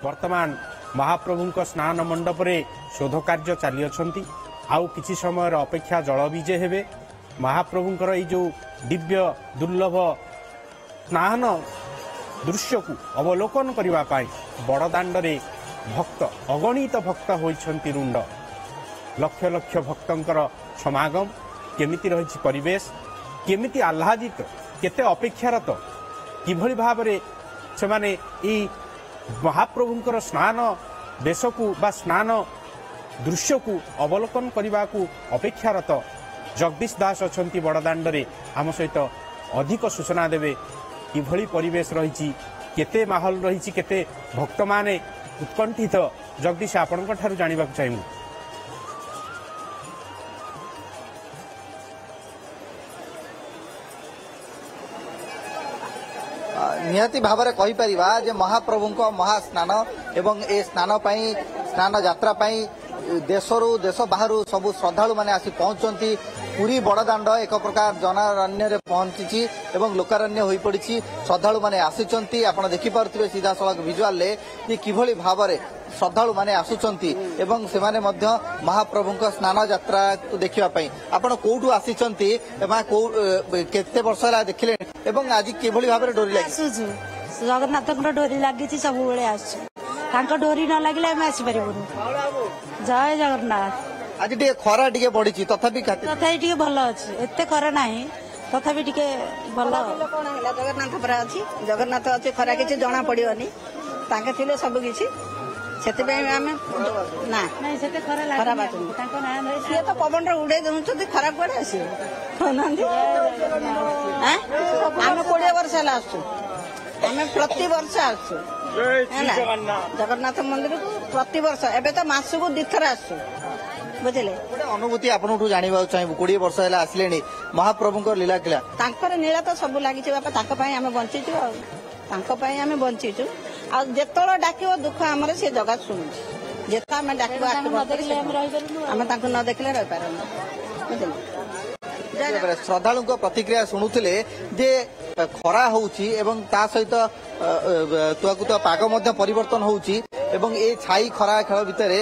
वर्तमान महाप्रभु स्नान मंडपरे शोध कार्य चली आउ किछि समय अपेक्षा जल विजे हेबे महाप्रभुंकर ये जो दिव्य दुर्लभ स्नान दृश्य को अवलोकन करने बड़दाण्डे भक्त अगणित भक्त होइछंती रुंड लक्ष लक्ष भक्तंकर समागम केमिति रही परिवेश केमिति आह्लादित केते अपेक्षारत किभली भाबरे से माने ई महाप्रभुंकर स्नान बेश को बा स्नान दृश्य को अवलोकन करने को अपेक्षारत जगदीश दास अछंती बड़दाण्डे आम सहित अधिक सूचना देवे किभली परिवेश रही केते माहौल रही केते भक्त माने उत्कंठित जगदीश आपण जानवा चाहिए। निहाती भाव में कहीपर महाप्रभु महास्नान एवं ए स्नान स्नान यात्रा देशरू देश बाहर सबू श्रद्धालु मैंने आसी पहुंचती पुरी बड़दाण्ड एक प्रकार जनारण्य पहुंची एवं लोकारण्य हो पड़ी श्रद्धालु मैंने आसी आप देखिपे सीधा सड़क भिजुआल कि किभली भाव में श्रद्धालु मैंने आसुचंती एवं से माने मध्य महाप्रभु स्नान यात्रा को देखिए आपण कोठू आसीचंती केते वर्ष है देखिले एवं आज किभली भाव में डोरी लगी जगन्नाथ डोरी लगी सब डोरी न लगे आम आसपार जय जगन्नाथ आज टे खरा टे बढ़ी तथापि टे भल अच्छे एत खरा ना तथापि टे भल जगन्नाथ पर अच्छी जगन्नाथ अच्छे खरा किसी जना पड़ोनी थे सब किसी से तो पवन उड़े दे खरा कड़े आस आम 20 वर्ष है आसु आम प्रति वर्ष आसु जगन्नाथ मंदिर को प्रति वर्ष एबे तो मास को 2 थर आसु बुझे अनुभूति आपको जानवा चाहिए 20 वर्ष है आसिले महाप्रभु लीला किला नीला तो सब लगी बापा आम बंचीचु आम बंचीचु आत डाक दुख आम से जगह शुणु जिते आम डाक आम न देखले रही पार श्रद्धालु प्रतिक्रिया शुणुले जे खरा होउची एवं ता सहित तुआकुत पाग मध्य परिवर्तन होउची एवं ए छाई खरा खेल भितर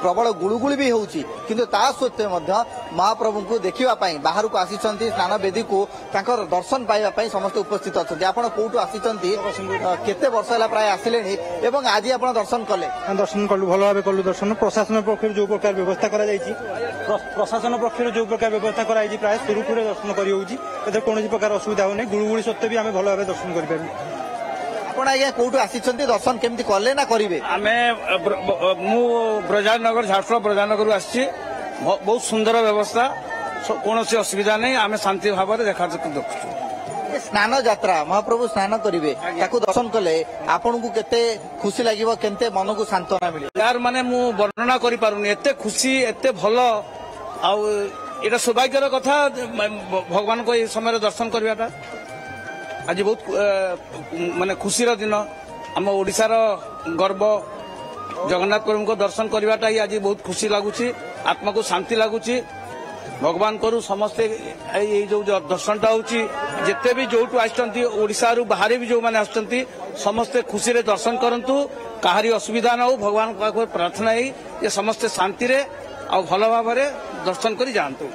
प्रबल गुळुगुळी भी होउची किंतु ता सत्वे मध्य महाप्रभु को देखिबा पई बाहर को आसीचंती स्नान वेदी को तांकर दर्शन पाइबा पई समस्त उपस्थित अछंती आपण कोठू आसीचंती केते वर्ष हला प्राय आसिलेनी एवं आज आपण दर्शन कले दर्शन कलु भलो भाबे कलु दर्शन प्रशासन पक्षर जो प्रकार व्यवस्था करा जायछि प्रशासन पक्षर जो प्रकार व्यवस्था करा जायछि प्राय सुरुखुरे दर्शन करि होउछि एते कोनोसी प्रकार असुविधा होनै गुळुगुळी सत्वे भी आमे भलो भाबे दर्शन करि पारु आपण आज्ञा कोठू आसीचंती दर्शन केमती कले ना करिवे आमे मु ब्रजानगर झारखंड ब्रजानगर आछि बहुत सुंदर व्यवस्था कौन असुविधा नहीं आम शांति भाव में देखा देखु स्नान यात्रा महाप्रभु स्नान करेंगे दर्शन कले आपन को केते खुशी लगे केते मन को सांत्वना मिले यार माने मु वर्णना करि पारुनी एते खुशी एते भलो आउ एटा सौभाग्यर कथा भगवान को ये समय दर्शन करवाटा आज बहुत माने खुशीर दिन आम ओडिशार गर्व जगन्नाथ प्रभु को दर्शन करवाटा आज बहुत खुशी लगुच आत्मा को शांति लगुच भगवान करू समस्ते ये जो दर्शनटा होची जिते भी जो ओडिशा रु बाहर भी जो माने आछंती समस्ते खुशी रे दर्शन करंतु काहारी असुविधा न हो भगवान को प्रार्थना है ये समस्ते शांति रे आ भल भाव दर्शन करी जानतु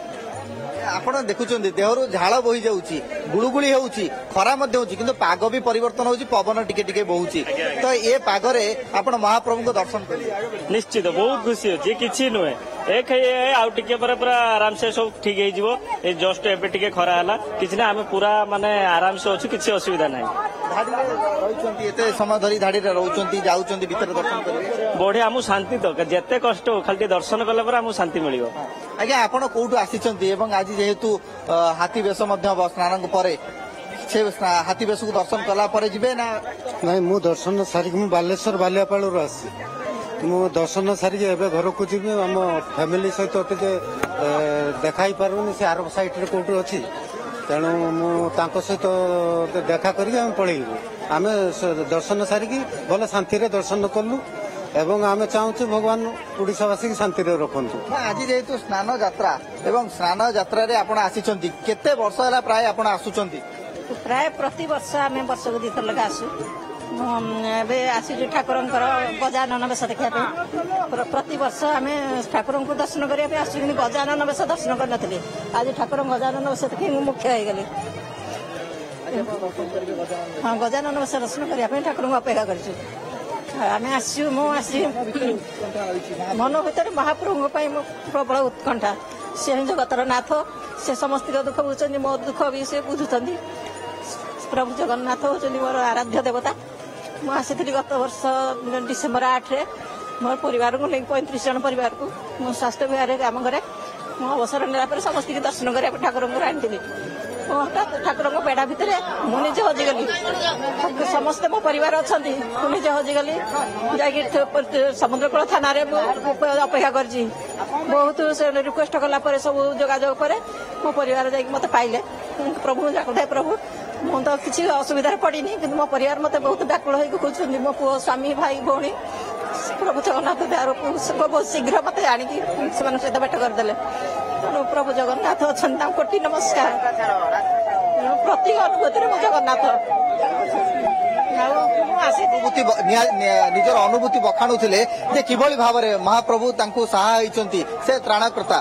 आपण देखुचंदी देहरु झाळ बोही जाउची गुळुगुळी होउची खरा मध्ये होउची किंतु पाग भी परिवर्तन होउची पवन टिके टिके बोहुची तो ए पाग रे आपण महाप्रभु को दर्शन करी निश्चित बहुत खुशी होची किछि नय एक आउ टिके पूरा आराम से सब ठीक हे जिवो ए जस्ट एबे टिके खरा हला किछि ना हम पूरा माने आराम से अछि किछि असुविधा नै धाडी रहउचंती एते समय धरी धाडी रे रहउचंती जाउचंती भीतर दर्शन करी बढ़िया हमु शांति तो जेते कष्ट खाली दर्शन कले पर हमु शांति मिलियो आज्ञा आपण कोठू आसीचंती एवं आज जेहेतु हाथी बेश मध्य स्नान परे से हाथी बेश को दर्शन कला परे जिबे ना नहीं मु दर्शन सारिक मु बालेश्वर बालियापाल रो आसी मु दर्शन सारिक एबे घर को जिबे हम फैमिली सहित टिके देखाई पारुनी से आर साइड रे कोठू अछि तेणु मु तांको सहित देखा करी हम पळेइबु आमे दर्शन सारिक भल शांति रे दर्शन कलु एवं आमे चाहूँ भगवान ओडिशावासी की शांति रे रखंतु आज जेहेतु स्नान यात्रा एवं स्नान यात्रा रे आपण आसीचंती केते वर्ष हला प्राय आपण आसुचंती प्राय प्रति वर्ष आम वर्ष को 2 थर लगा आसु ଏବେ ଆସିଛୁ ଠାକୁରଙ୍କର ଗଜାନନ ବେଶ ଦେଖିବା ପାଇଁ। ପ୍ରତିବର୍ଷ ଆମେ ଠାକୁରଙ୍କୁ ଦର୍ଶନ କରିବା ପାଇଁ ଆସୁଛୁ, କିନ୍ତୁ ଗଜାନନ ବେଶ ଦର୍ଶନ କରିନଥିଲି। ଆଜି ଠାକୁରଙ୍କ ଗଜାନନ ବେଶ ଦେଖି ମୁଁ ମୁଖ୍ୟ ହେଇଗଲି। ହଁ, ଗଜାନନ ବେଶ ଦର୍ଶନ କରିବା ପାଇଁ ଠାକୁରଙ୍କୁ ଅପେକ୍ଷା କରିଛୁ। ଆମେ ଆସିଛୁ, ମୁଁ ଆସିଛି ମନ ଭିତରେ ମହାପ୍ରଭୁଙ୍କ ପାଇଁ ମୋ ପ୍ରବଳ ଉତ୍କଣ୍ଠା। ସେ ହିଁ ଜଗତର ନାଥ, ସେ ସମସ୍ତଙ୍କ ଦୁଃଖ ବୁଝୁଛନ୍ତି, ମୋ ଦୁଃଖ ବି ସେ ବୁଝୁଛନ୍ତି। ପ୍ରଭୁ ଜଗନ୍ନାଥ ହେଉଛନ୍ତି ମୋର ଆରାଧ୍ୟ ଦେବତା। ମୁଁ ଆସିଥିଲି ଗତ ବର୍ଷ ଡିସେମ୍ବର 8ରେ ମୋର ପରିବାରକୁ ନେଇ 35 ଜଣ ପରିବାରକୁ ମୁଁ ସ୍ୱାସ୍ଥ୍ୟ ବିଭାଗରେ କାମ କରେ। ମୁଁ ଅବସର ନେଲା ପରେ ସମସ୍ତଙ୍କୁ ଦର୍ଶନ କରିବା ପାଇଁ ଠାକୁରଙ୍କୁ ଆଣିଥିଲି। ମୁଁ ହଠାତ୍ ଠାକୁରଙ୍କ ବେଢ଼ା ଭିତରେ ମୁଁ ନିଜେ ହଜିଗଲି। ସମସ୍ତେ ମୋ ପରିବାର ଅଛନ୍ତି, ମୁଁ ନିଜେ ହଜିଗଲି। ଯାଇକି ସମୁଦ୍ରକୂଳ ଥାନାରେ ମୁଁ ଅପେକ୍ଷା କରିଛି। ବହୁତ ରିକ୍ୱେଷ୍ଟ କଲା ପରେ ସବୁ ଯୋଗାଯୋଗ ପରେ ମୋ ପରିବାର ଯାଇକି ମୋତେ ପାଇଲେ। ପ୍ରଭୁ ଡାକୁଥାଏ ପ୍ରଭୁ, ମୁଁ ତ କିଛି ଅସୁବିଧାରେ ପଡ଼ିନି, କିନ୍ତୁ ମୋ ପରିବାର ମୋତେ ବହୁତ ଡାକୁଳ ହେଇକି ଖୋଜୁଛନ୍ତି। ମୋ ପୁଅ, ସ୍ୱାମୀ, ଭାଇ, ଭଉଣୀ ପ୍ରଭୁ ଜଗନ୍ନାଥ ଦେହକୁ ବହୁତ ଶୀଘ୍ର ମୋତେ ଆଣିକି ସେମାନଙ୍କ ସହିତ ଭେଟ କରିଦେଲେ। ତେଣୁ ପ୍ରଭୁ ଜଗନ୍ନାଥ ଅଛନ୍ତି, ତାଙ୍କୁ କୋଟି ନମସ୍କାର। ପ୍ରତି ଅନୁଭୂତିରେ ମୁଁ ଜଗନ୍ନାଥ। ନିଜର ଅନୁଭୂତି ବଖାଣୁଥିଲେ ଯେ କିଭଳି ଭାବରେ ମହାପ୍ରଭୁ ତାଙ୍କୁ ସାହା ହେଇଛନ୍ତି, ସେ ତ୍ରାଣକର୍ତ୍ତା।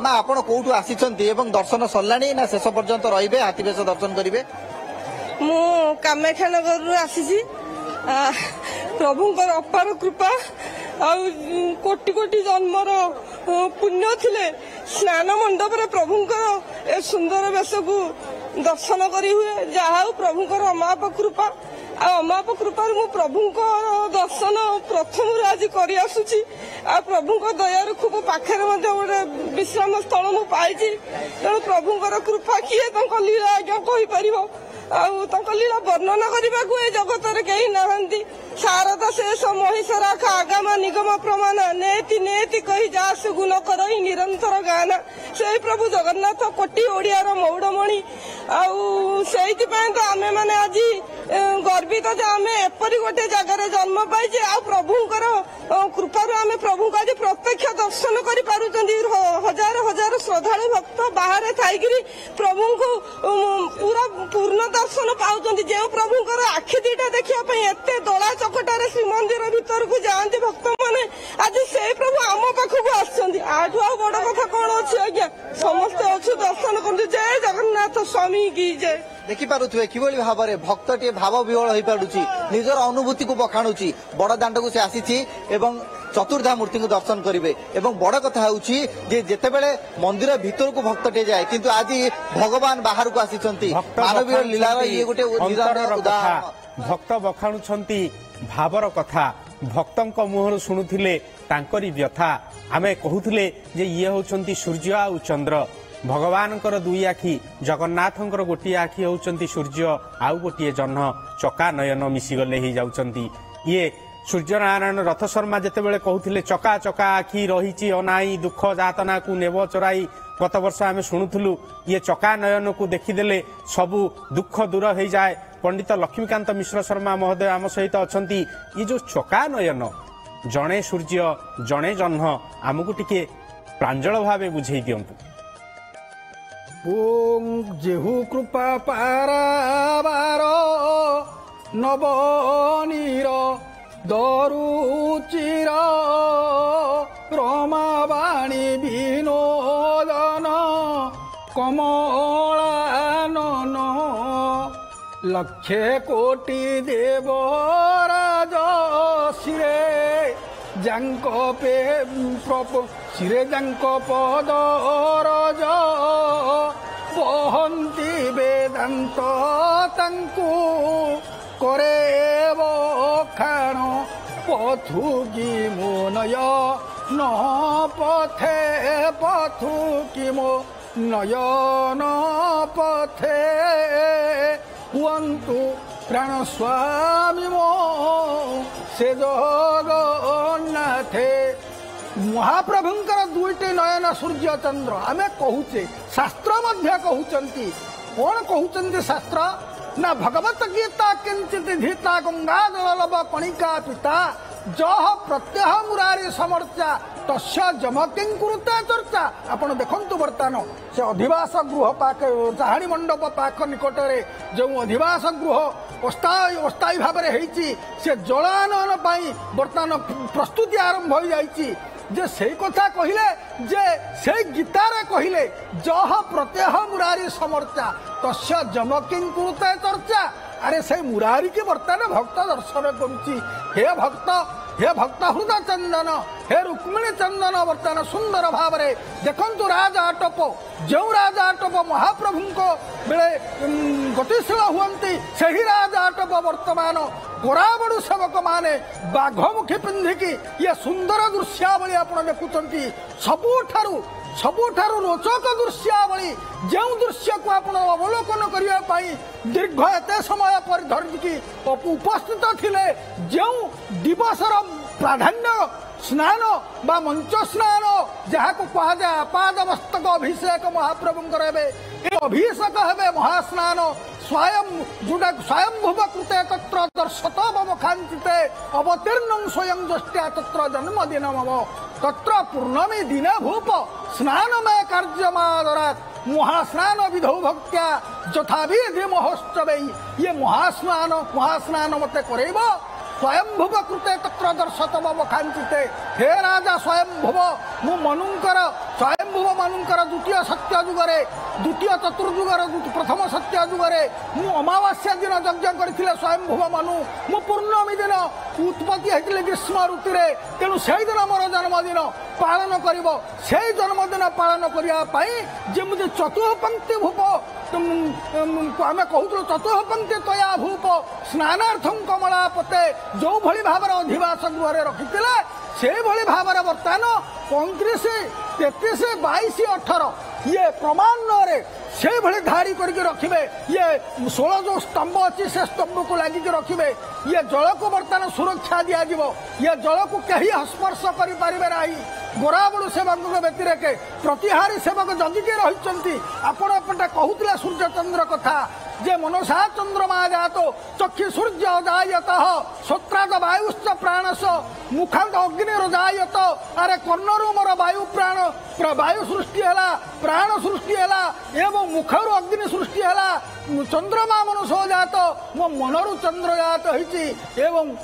ମା, ଆପଣ କୋଉଠୁ ଆସିଛନ୍ତି ଏବଂ ଦର୍ଶନ ସରିଲାଣି ନା ଶେଷ ପର୍ଯ୍ୟନ୍ତ ରହିବେ, ହାତୀବେଶ ଦର୍ଶନ କରିବେ? ମୁଁ କାମାକ୍ଷାନଗରରୁ ଆସିଛି। ପ୍ରଭୁଙ୍କର ଅପାର କୃପା ଆଉ କୋଟି କୋଟି ଜନ୍ମର ପୁଣ୍ୟ ଥିଲେ ସ୍ନାନ ମଣ୍ଡପରେ ପ୍ରଭୁଙ୍କର ଏ ସୁନ୍ଦର ବେଶକୁ ଦର୍ଶନ କରି ହୁଏ। ଯାହା ହଉ ପ୍ରଭୁଙ୍କର ଅମାପ କୃପା। ଆଉ ଅମାପ କୃପାରୁ ମୁଁ ପ୍ରଭୁଙ୍କର ଦର୍ଶନ ପ୍ରଥମରୁ ଆଜି କରି ଆସୁଛି। ଆଉ ପ୍ରଭୁଙ୍କ ଦୟାରୁ ଖୁବ ପାଖରେ ମଧ୍ୟ ଗୋଟେ ବିଶ୍ରାମ ସ୍ଥଳ ମୁଁ ପାଇଛି। ତେଣୁ ପ୍ରଭୁଙ୍କର କୃପା କିଏ ତାଙ୍କ ଲୀଳା ଆଜ୍ଞା କହିପାରିବ। ଆଉ ତାଙ୍କ ଲୀଳା ବର୍ଣ୍ଣନା କରିବାକୁ ଏ ଜଗତରେ କେହି ନାହାନ୍ତି। ଶାରଦା ଶେଷ ମହିଷରାଖ ଆଗାମା ନିଗମ ପ୍ରମାଣ ନେତି ନେତି କହି ଯା ସୁଗୁଣ କରଇ ନିରନ୍ତର ଗାନା। ସେଇ ପ୍ରଭୁ ଜଗନ୍ନାଥ କୋଟି ଓଡ଼ିଆର ମୌଡ଼ମଣି। ଆଉ ସେଇଥିପାଇଁ ତ ଆମେ ମାନେ ଆଜି ଗର୍ବିତ ଯେ ଆମେ ଏପରି ଗୋଟେ ଜାଗାରେ ଜନ୍ମ ପାଇଛେ। ଆଉ ପ୍ରଭୁଙ୍କର କୃପାରୁ ଆମେ ପ୍ରଭୁଙ୍କୁ ଆଜି ପ୍ରତ୍ୟକ୍ଷ ଦର୍ଶନ କରିପାରୁଛନ୍ତି। ହଜାର ହଜାର ଶ୍ରଦ୍ଧାଳୁ ଭକ୍ତ ବାହାରେ ଥାଇକିରି ପ୍ରଭୁଙ୍କୁ ପୁରା ପୂର୍ଣ୍ଣ ଦର୍ଶନ ପାଉଛନ୍ତି। ଯେଉଁ ପ୍ରଭୁଙ୍କର ଆଖି ଦିଟା ଦେଖିବା ପାଇଁ ଏତେ ଦଳା ଚକଟାରେ ଶ୍ରୀମନ୍ଦିର ଭିତରକୁ ଯାଆନ୍ତି ଭକ୍ତମାନେ, ଆଜି ସେଇ ପ୍ରଭୁ ଆମ ପାଖକୁ ଆସୁଛନ୍ତି। ଆଠୁ ଆଉ ବଡ କଥା କଣ ଅଛି ଆଜ୍ଞା? ସମସ୍ତେ ଅଛୁ, ଦର୍ଶନ କରନ୍ତୁ। ଜୟ ଜଗନ୍ନାଥ ସ୍ୱାମୀ କି ଜୟ। ଦେଖିପାରୁଥିବେ କିଭଳି ଭାବରେ ଭକ୍ତଟିଏ ଭାବ ବିହ୍ୱଳ ହୋଇପାରୁଛି, ନିଜର ଅନୁଭୂତିକୁ ବଖାଣୁଛି। ବଡ ଦାଣ୍ଡକୁ ସେ ଆସିଛି ଏବଂ ଚତୁର୍ଦ୍ଧା ମୂର୍ତ୍ତିଙ୍କୁ ଦର୍ଶନ କରିବେ। ଏବଂ ବଡ କଥା ହେଉଛି ଯେ ଯେତେବେଳେ ମନ୍ଦିର ଭିତରକୁ ଭକ୍ତଟିଏ ଯାଏ, କିନ୍ତୁ ଆଜି ଭଗବାନ ବାହାରକୁ ଆସିଛନ୍ତି। ମାନବୀୟ ଲୀଳାର ଇଏ ଗୋଟେ ଉଦାହରଣ। ଭକ୍ତ ବଖାଣୁଛନ୍ତି ଭାବର କଥା, ଭକ୍ତଙ୍କ ମୁହଁରୁ ଶୁଣୁଥିଲେ ତାଙ୍କରି ବ୍ୟଥା। ଆମେ କହୁଥିଲେ ଯେ ଇଏ ହେଉଛନ୍ତି ସୂର୍ଯ୍ୟ ଆଉ ଚନ୍ଦ୍ର। ଭଗବାନଙ୍କର ଦୁଇ ଆଖି, ଜଗନ୍ନାଥଙ୍କର ଗୋଟିଏ ଆଖି ହେଉଛନ୍ତି ସୂର୍ଯ୍ୟ, ଆଉ ଗୋଟିଏ ଜହ୍ନ। ଚକା ନୟନ ମିଶିଗଲେ ହେଇଯାଉଛନ୍ତି। ଇଏ ସୂର୍ଯ୍ୟନାରାୟଣ ରଥ ଶର୍ମା ଯେତେବେଳେ କହୁଥିଲେ ଚକା ଚକା ଆଖି ରହିଛି ଅନାଇ ଦୁଃଖ ଯାତନାକୁ ନେବ ଚୋରାଇ, ଗତ ବର୍ଷ ଆମେ ଶୁଣୁଥିଲୁ ଇଏ ଚକା ନୟନକୁ ଦେଖିଦେଲେ ସବୁ ଦୁଃଖ ଦୂର ହେଇଯାଏ। ପଣ୍ଡିତ ଲକ୍ଷ୍ମୀକାନ୍ତ ମିଶ୍ର ଶର୍ମା ମହୋଦୟ ଆମ ସହିତ ଅଛନ୍ତି। ଇଏ ଯୋଉ ଚକା ନୟନ, ଜଣେ ସୂର୍ଯ୍ୟ ଜଣେ ଜହ୍ନ, ଆମକୁ ଟିକେ ପ୍ରାଞ୍ଜଳ ଭାବେ ବୁଝେଇ ଦିଅନ୍ତୁ। ଯେହୁ କୃପା ପାରାବାର ନବନୀର ଦରୁଚିର ରମାବାଣୀ ବିନୋଦନ କମଳାନନ ଲକ୍ଷେ କୋଟି ଦେବରାଜ ଶିରେ ଯାଙ୍କ ଶିରେ ଯାଙ୍କ ପଦରଜ ବହନ୍ତି ବେଦାନ୍ତ ତାଙ୍କୁ করে বখাণ পথুকি মো নয়ন পথে পথুকি মো নয়ন পথে হুয়ন্তু প্রাণ স্বামী মো সে জগন্নাথে। মহাপ্রভুঙ্কর দুইটি নয়ন সূর্য চন্দ্র আমি কহুছে, শাস্ত্র মধ্যে কহুচন্তি। কোন কহুচন্তি শাস্ত্র না ভগবত গীতা কিঞ্চিত ধীতা গঙ্গাজলব কণিকা পিতা जह प्रत्यह मुरारी समर्चा तस्य जम किं कुरुते चर्चा। आपण देखंतु बर्तमान से अधिवास गृह पाख चाहाणी मंडप पाख निकटरे जो अधिवास गृह अस्थायी भाव में से जलानयन बर्तमान प्रस्तुति आरंभ हो जाइए जे से कथा कहले जे से गीतारे कहले जह प्रत्यह मुरारी समर्चा तस्य जम किं कुरुते चर्चा। अरे से मुरारी के बर्तमान भक्त दर्शन करुच्ची हे भक्त हृदय चंदन हे रुक्मिणी चंदन बर्तमान सुंदर भाव में देखंतु राजा आटप जो राजा आटप महाप्रभु को बेले गतिशील हुंती से ही राजा आटप वर्तमान गोराबड़ू सेवक माने बाघमुखी पिंधिकी ये सुंदर दृश्यावली आप देखुंट सबुठारु रोचक दृश्यावली जो दृश्य को आप अवलोकन करने दीर्घ एत समय पर धरिकी उपस्थित थिले जो दिवसर प्राधान्य स्नान बा मंच स्नान जहाँ को कह जाए पादमस्तक अभिषेक महाप्रभुंकर अभिषेक हे महास्नान स्वयं जोटा स्वयंभुव कृते तत्र दर्शत मम कांचिते अवतीर्ण स्वयं दृष्टिया तत्र जन्मदिन मम तत्र पूर्णमी दिन भूप स्नानमय कार्यमादरात् महास्नान विधौ भक्त्या यथा विधि महोत्सव ये महास्नान मते करेब स्वयंभुव कृते तत्र दर्शत मम कांचिते हे राजा स्वयंभुव मु मनुंकर स्वयंभुव मनुंकर द्वितीय सत्य जुगरे द्वितीय चतुर्जुगर प्रथम सत्य जुगरे मु अमावास्या दिन यज्ञ करथिले स्वयंभुव मनु मु पूर्णमी दिन उत्पत्ति होइतिले ग्रीष्म ऋतुरे तेणु से दिन मोर जन्मदिन पालन करिवो से जन्मदिन पालन करिया पई जेमुदे चतुःपंक्ति भूप आम कहूँ चतुःपंक्ति तया भूप स्नानार्थं कमलापते जो भली भाव अधिवास गृह रखी से भली भाव बर्तमान 35, 33, 22, 18 ये प्रमाण से भली धारी करके रखिबे ये 16 जो स्तंभ अच्छी से स्तंभ को लगिक रखिबे ये जल को बर्तमान सुरक्षा दिया ये जल को कहीं स्पर्श करें ना गोराबड़ू सेवक व्यतिरेके प्रतिहारी सेवक जगिके रही आपटे कहते सूर्य चंद्र कथा जे मनसा चंद्रमा जातो चक्षु सूर्य जायत श्रोत्राद वायुश्च प्राणस मुखांत अग्निजात अरे कर्णरु मोर वायु प्राण वायु सृष्टि है प्राण सृष्टि है एवं मुखर अग्नि सृष्टि है चंद्रमा मनसो जात मो मनरु चंद्र जात एवं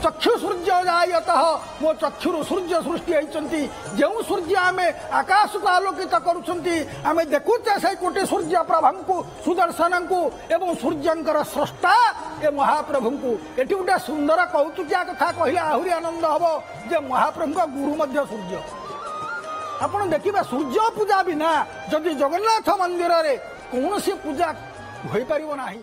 चक्षु सूर्य जायत मो चक्षुरु सूर्य सृष्टि होती जो सूर्य आम आकाश को आलोकित करुँच देखुचे से कोटि सूर्य प्रभा को सुदर्शन को एवं सूर्यंकर स्रष्टा ए महाप्रभु को एटी गोटे सुंदर कौतुकिया कथा कहले आहरी आनंद हम जे महाप्रभु का गुरु मध्य सूर्य आपण देखिबा सूर्य पूजा बिना जदि जगन्नाथ मंदिर रे कौन सी पूजा हो पारिबो नाही।